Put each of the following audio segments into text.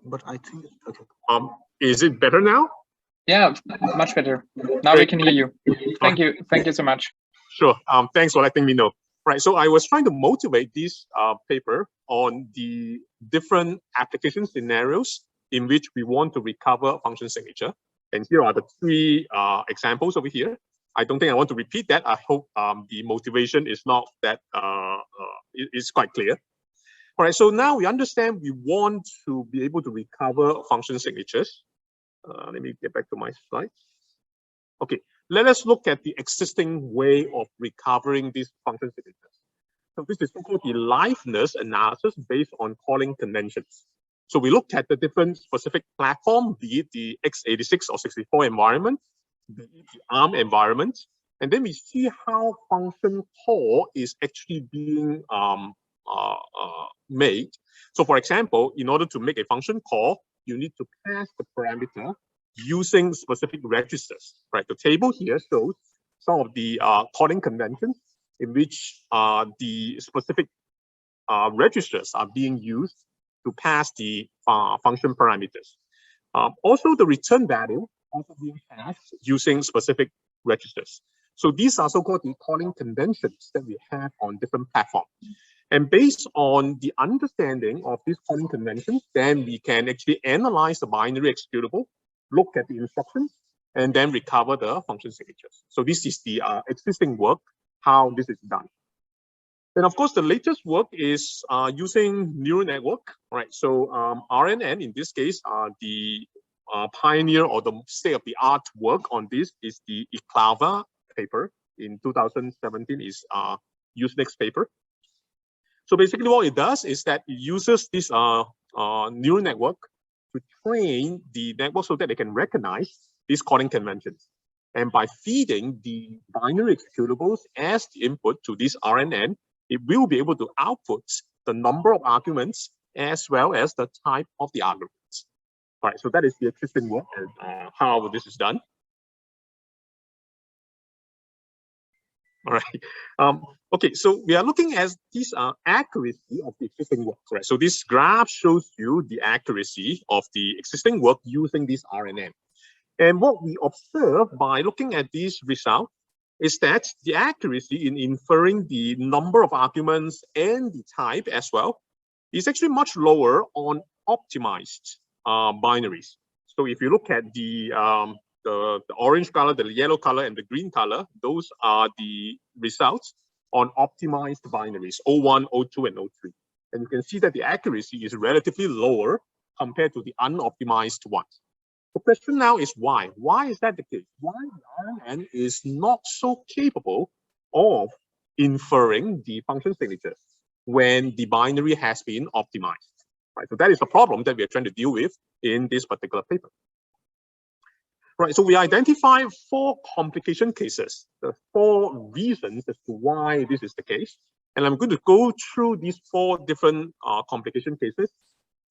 but I think okay. Is it better now? Yeah, much better. Now we can hear you. Thank you. Thank you so much. Sure. Thanks for letting me know. Right. So I was trying to motivate this paper on the different application scenarios in which we want to recover function signature. And here are the three examples over here. I don't think I want to repeat that. I hope the motivation is not that it's quite clear. All right. So now we understand we want to be able to recover function signatures. Let me get back to my slides. Okay. Let us look at the existing way of recovering these function signatures. So this is called the liveness analysis based on calling conventions. So we looked at the different specific platform, be it the x86 or 64 environment, be it the ARM environment, and then we see how function call is actually being made. So for example, in order to make a function call, you need to pass the parameter using specific registers, right? The table here shows some of the calling conventions in which the specific registers are being used to pass the function parameters. Also, the return value also being passed using specific registers. So these are so-called the calling conventions that we have on different platforms. And based on the understanding of these calling conventions, then we can actually analyze the binary executable, look at the instructions, and then recover the function signatures. So this is the existing work, how this is done. Then of course, the latest work is using neural network, right? So RNN in this case, the pioneer or the state-of-the-art work on this is the Iclava paper in 2017 is Usenix paper. So basically what it does is that it uses this neural network to train the network so that they can recognize these calling conventions. And by feeding the binary executables as the input to this RNN, it will be able to output the number of arguments as well as the type of the arguments. All right, so that is the existing work and how this is done. All right. Okay, so we are looking at this accuracy of the existing work, right? So this graph shows you the accuracy of the existing work using this RNN. And what we observe by looking at these results is that the accuracy in inferring the number of arguments and the type as well is actually much lower on optimized binaries. So if you look at the orange color, the yellow color, and the green color, those are the results on optimized binaries, O1, O2, and O3. And you can see that the accuracy is relatively lower compared to the unoptimized ones. The question now is why? Why is that the case? Why the RNN is not so capable of inferring the function signatures when the binary has been optimized? Right, so that is the problem that we are trying to deal with in this particular paper. Right, so we identify 4 complication cases, the 4 reasons as to why this is the case. And I'm going to go through these 4 different complication cases.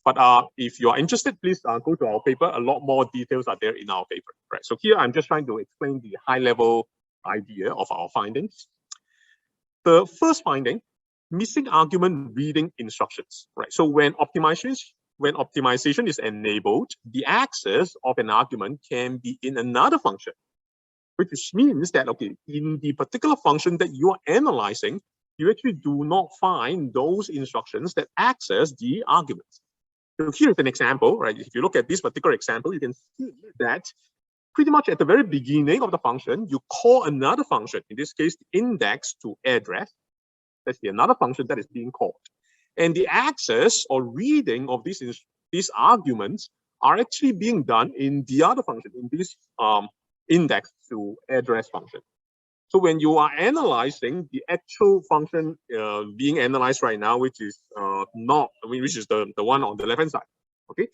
But if you are interested, please go to our paper. A lot more details are there in our paper. Right, so here I'm just trying to explain the high-level idea of our findings. The first finding, missing argument reading instructions. Right, so when optimization is enabled, the access of an argument can be in another function, which means that, okay, in the particular function that you are analyzing, you actually do not find those instructions that access the arguments. So here's an example, right? If you look at this particular example, you can see that pretty much at the very beginning of the function, you call another function, in this case, the index to address. That's another function that is being called. And the access or reading of these arguments are actually being done in the other function, in this index to address function. So when you are analyzing the actual function being analyzed right now, which is which is the one on the left-hand side, okay,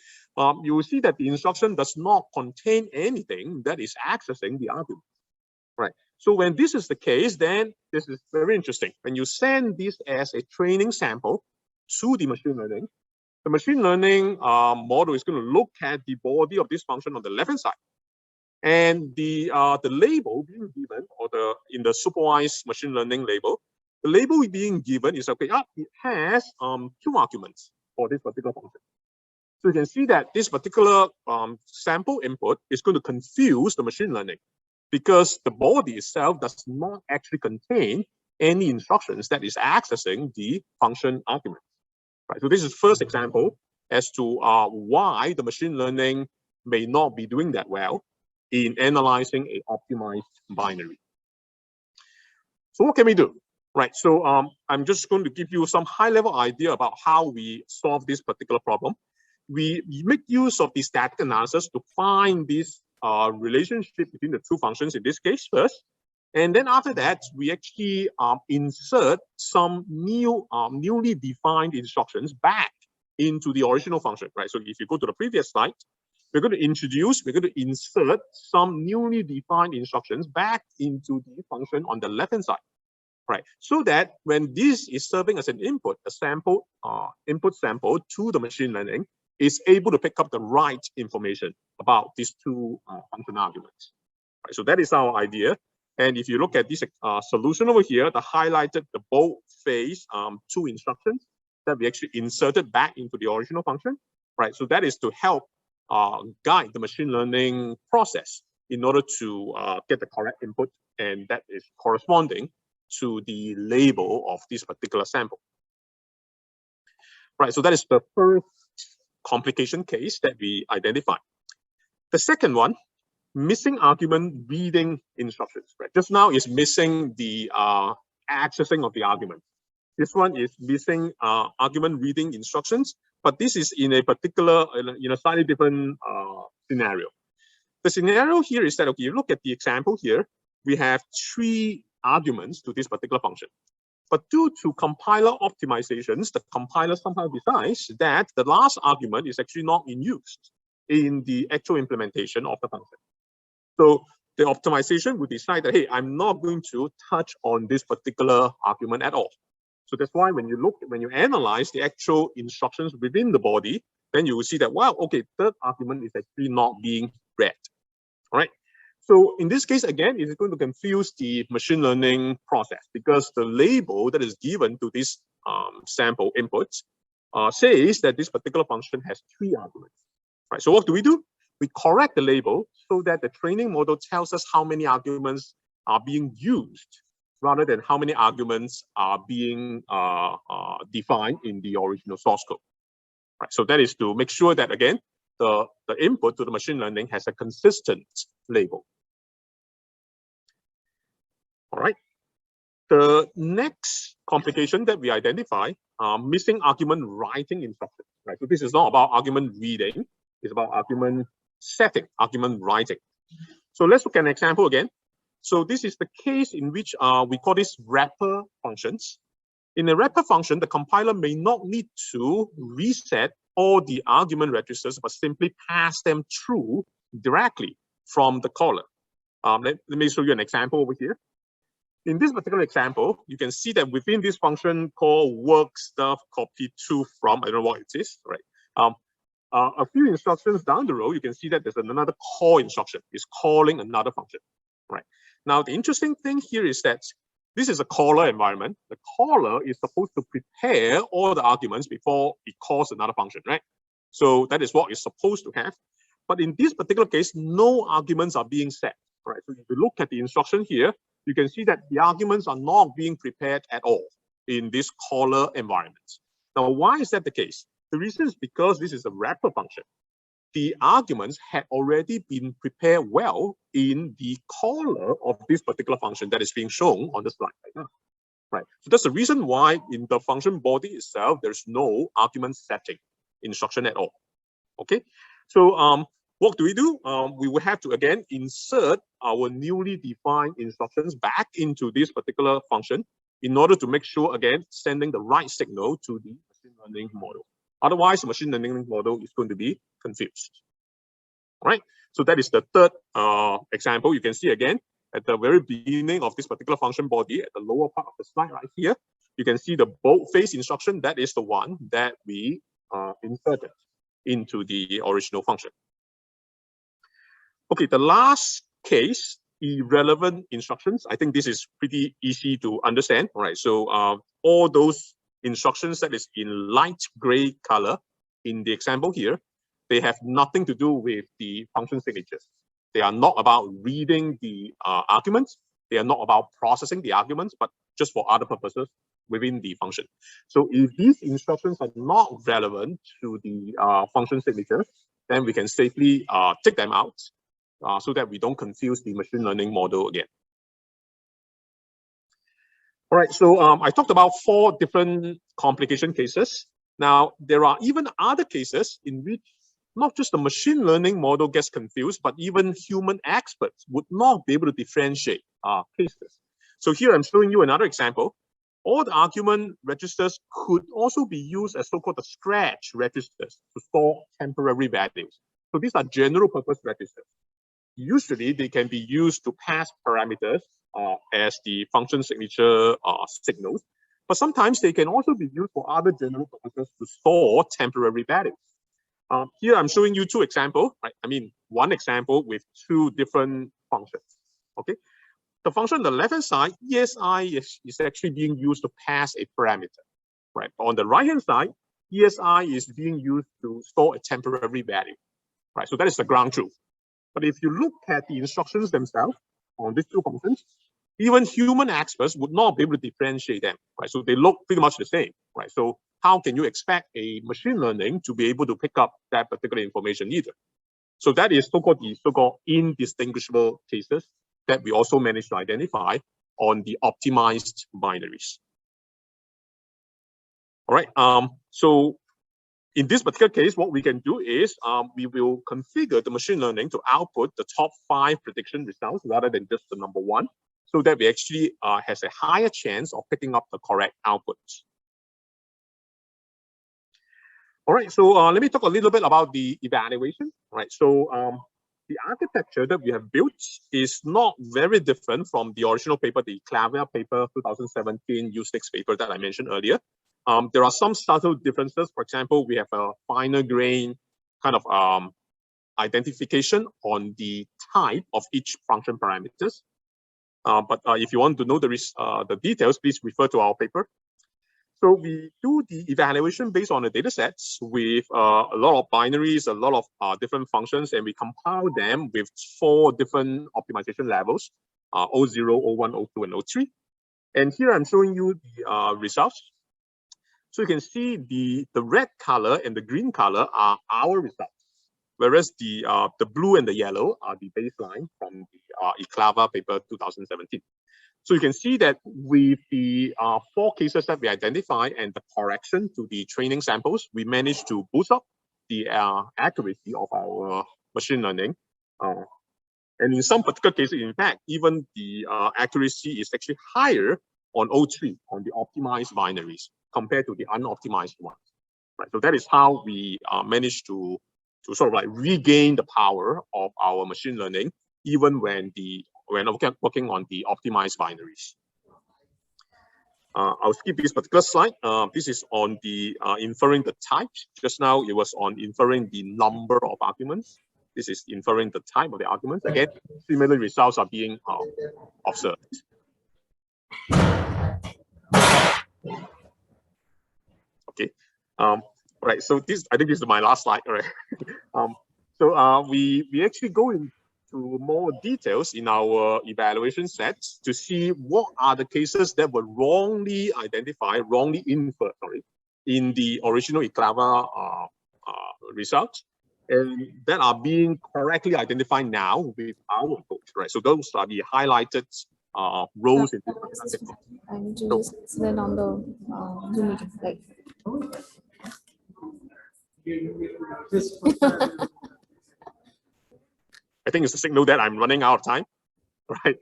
you will see that the instruction does not contain anything that is accessing the argument, right? So when this is the case, then this is very interesting. When you send this as a training sample to the machine learning model is going to look at the body of this function on the left-hand side. And the label being given, or in the supervised machine learning label, the label being given is, okay, it has 2 arguments for this particular function. So you can see that this particular sample input is going to confuse the machine learning because the body itself does not actually contain any instructions that is accessing the function argument. Right. So this is first example as to why the machine learning may not be doing that well in analyzing a optimized binary. So what can we do? Right. So I'm just going to give you some high-level idea about how we solve this particular problem. We make use of the static analysis to find this relationship between the two functions in this case first. And then after that, we actually insert some newly defined instructions back into the original function, right? So if you go to the previous slide, we're going to insert some newly defined instructions back into the function on the left-hand side, right? So that when this is serving as an input, a sample, input sample to the machine learning is able to pick up the right information about these two function arguments, right? So that is our idea. And if you look at this solution over here, the highlighted, the bold-faced two instructions that we actually inserted back into the original function, right? So that is to help guide the machine learning process in order to get the correct input, and that is corresponding to the label of this particular sample. Right, so that is the first complication case that we identified. The second one, missing argument reading instructions. Right, just now is missing the accessing of the argument. This one is missing argument reading instructions, but this is in a particular, in a slightly different scenario. The scenario here is that, okay, you look at the example here, we have 3 arguments to this particular function. But due to compiler optimizations, the compiler somehow decides that the last argument is actually not in use in the actual implementation of the function. So the optimization would decide that, hey, I'm not going to touch on this particular argument at all. So that's why when you analyze the actual instructions within the body, then you will see that, wow, okay, third argument is actually not being read. All right. So in this case, again, it is going to confuse the machine learning process because the label that is given to this sample inputs says that this particular function has 3 arguments. Right. So what do? We correct the label so that the training model tells us how many arguments are being used rather than how many arguments are being defined in the original source code. Right. So that is to make sure that, again, the input to the machine learning has a consistent label. All right. The next complication that we identify are missing argument writing instructions. Right. So this is not about argument reading; it's about argument setting, argument writing. So let's look at an example again. So this is the case in which we call this wrapper functions. In a wrapper function, the compiler may not need to reset all the argument registers, but simply pass them through directly from the caller. Let me show you an example over here. In this particular example, you can see that within this function called work stuff copy to from, I don't know what it is, right? A few instructions down the road, you can see that there's another call instruction. It's calling another function, right? Now, the interesting thing here is that this is a caller environment. The caller is supposed to prepare all the arguments before it calls another function, right? So that is what it's supposed to have. But in this particular case, no arguments are being set, right? So if you look at the instruction here, you can see that the arguments are not being prepared at all in this caller environment. Now, why is that the case? The reason is because this is a wrapper function. The arguments had already been prepared well in the caller of this particular function that is being shown on the slide right now. Right. So that's the reason why in the function body itself, there's no argument setting instruction at all. Okay. So what do? We will have to again insert our newly defined instructions back into this particular function in order to make sure, again, sending the right signal to the machine learning model. Otherwise, the machine learning model is going to be confused. All right. So that is the third example. You can see again at the very beginning of this particular function body, at the lower part of the slide right here, you can see the bold-faced instruction. That is the one that we inserted into the original function. Okay, the last case, irrelevant instructions. I think this is pretty easy to understand. All right. So all those instructions that is in light gray color in the example here, they have nothing to do with the function signatures. They are not about reading the arguments. They are not about processing the arguments, but just for other purposes within the function. So if these instructions are not relevant to the function signatures, then we can safely take them out so that we don't confuse the machine learning model again. All right, so I talked about 4 different complication cases. Now, there are even other cases in which not just the machine learning model gets confused, but even human experts would not be able to differentiate cases. So here I'm showing you another example. All the argument registers could also be used as so-called the scratch registers to store temporary values. So these are general purpose registers. Usually they can be used to pass parameters as the function signature signals, but sometimes they can also be used for other general purposes to store temporary values. Here I'm showing you 2 examples, right? I mean, one example with 2 different functions, okay? The function on the left-hand side, ESI is actually being used to pass a parameter, right? On the right-hand side, ESI is being used to store a temporary value, right? So that is the ground truth. But if you look at the instructions themselves on these 2 functions, even human experts would not be able to differentiate them, right? So they look pretty much the same, right? So how can you expect a machine learning to be able to pick up that particular information either? So that is so-called indistinguishable cases that we also managed to identify on the optimized binaries. All right, so in this particular case, what we can do is we will configure the machine learning to output the top 5 prediction results rather than just the number 1, so that we actually has a higher chance of picking up the correct outputs. All right, so let me talk a little bit about the evaluation. All right, so the architecture that we have built is not very different from the original paper, the Clavier paper 2017 U6 paper that I mentioned earlier. There are some subtle differences. For example, we have a finer grain kind of identification on the type of each function parameters. But if you want to know the details, please refer to our paper. So we do the evaluation based on the data sets with a lot of binaries, a lot of different functions, and we compile them with 4 different optimization levels, O0, O1, O2, and O3. And here I'm showing you the results. So you can see the red color and the green color are our results, whereas the blue and the yellow are the baseline from the Clavier paper 2017. So you can see that with the 4 cases that we identify and the correction to the training samples, we managed to boost up the accuracy of our machine learning. And in some particular cases, in fact, even the accuracy is actually higher on O3, on the optimized binaries, compared to the unoptimized ones. Right? So that is how we managed to sort of like regain the power of our machine learning, even when working on the optimized binaries. I'll skip this particular slide. This is on the inferring the types. Just now it was on inferring the number of arguments. This is inferring the type of the arguments. Again, similar results are being observed. Okay. Right. So I think this is my last slide. All right. So we actually go into more details in our evaluation sets to see what are the cases that were wrongly identified, wrongly inferred, in the original Clavier results, and that are being correctly identified now with our approach, right? So those are the highlighted rows in this. I need to just listen on the Zoom meeting, like. I think it's a signal that I'm running out of time, right?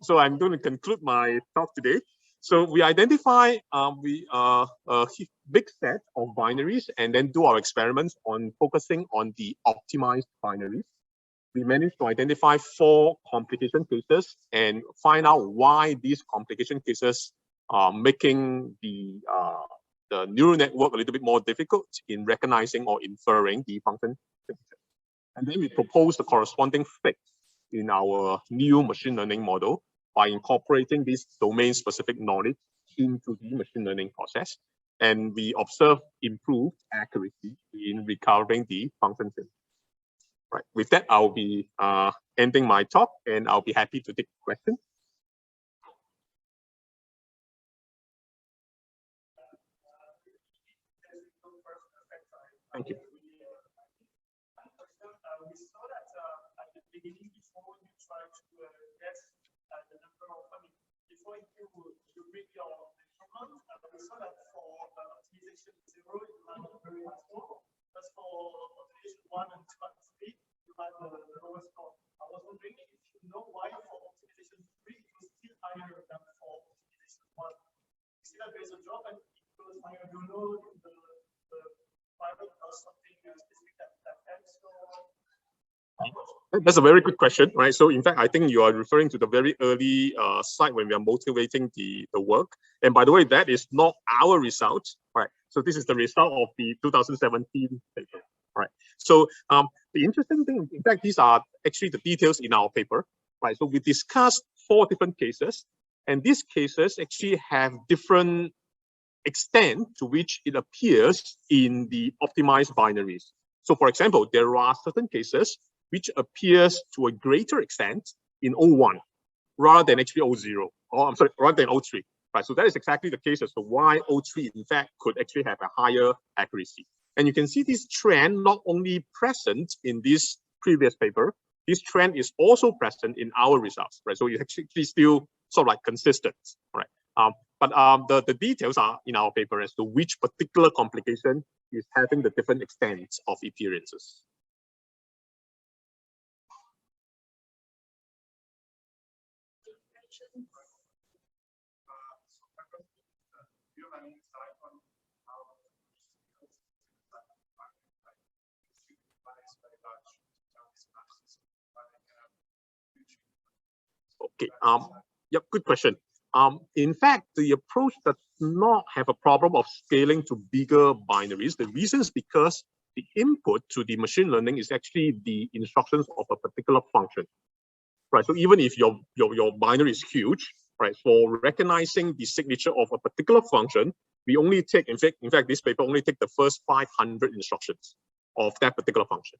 So I'm going to conclude my talk today. So we identify a big set of binaries and then do our experiments on focusing on the optimized binaries. We managed to identify 4 complication cases and find out why these complication cases are making the neural network a little bit more difficult in recognizing or inferring the function. And then we propose the corresponding fix in our new machine learning model by incorporating this domain-specific knowledge into the machine learning process. and we observe improved accuracy in recovering the function signal. Right. With that, I'll be ending my talk, and I'll be happy to take questions. Thank you. We saw that at the beginning, before you try to guess the number of, before you bring your measurement, we saw that for optimization 0, you had a very high score, but for optimization 1 and 2 and 3, you had the lowest score. I was wondering if you know why for optimization 3 it was still higher than for optimization 1. You see that there is a drop and it goes higher. You know the private or something specific that helps. That's a very good question, right? So in fact, I think you are referring to the very early site when we are motivating the work. And by the way, that is not our result, right? So this is the result of the 2017 paper, right? So the interesting thing, in fact, these are actually the details in our paper, right? So we discussed 4 different cases, and these cases actually have different extent to which it appears in the optimized binaries. So for example, there are certain cases which appears to a greater extent in O1 rather than actually O0, or I'm sorry, rather than O3, right? So that is exactly the case as to why O3 in fact could actually have a higher accuracy. And you can see this trend not only present in this previous paper, this trend is also present in our results, right? So it's actually still sort of like consistent, right? But the details are in our paper as to which particular complication is having the different extents of appearances. Okay. Yep. Good question. In fact, the approach does not have a problem of scaling to bigger binaries. The reason is because the input to the machine learning is actually the instructions of a particular function, right? So even if your binary is huge, right, for recognizing the signature of a particular function, we only take, in fact, this paper only take the first 500 instructions of that particular function.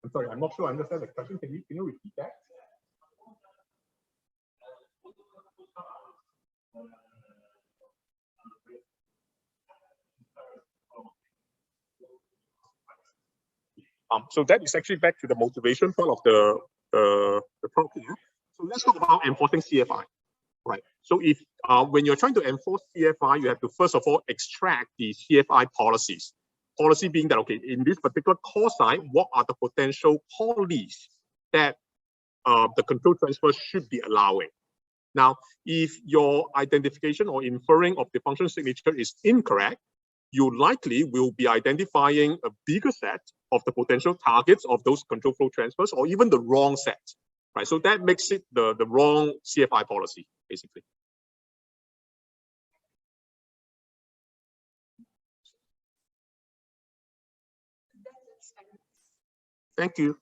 I'm sorry, I'm not sure I understand the question. Can you repeat that? So that is actually back to the motivation part of the talk here. So let's talk about enforcing CFI, right? So if when you're trying to enforce CFI, you have to first of all extract the CFI policies. Policy being that, okay, in this particular call site, what are the potential callees that the control transfer should be allowing? Now, if your identification or inferring of the function signature is incorrect, you likely will be identifying a bigger set of the potential targets of those control flow transfers, or even the wrong set, right? So that makes it the wrong CFI policy, basically. Thank you.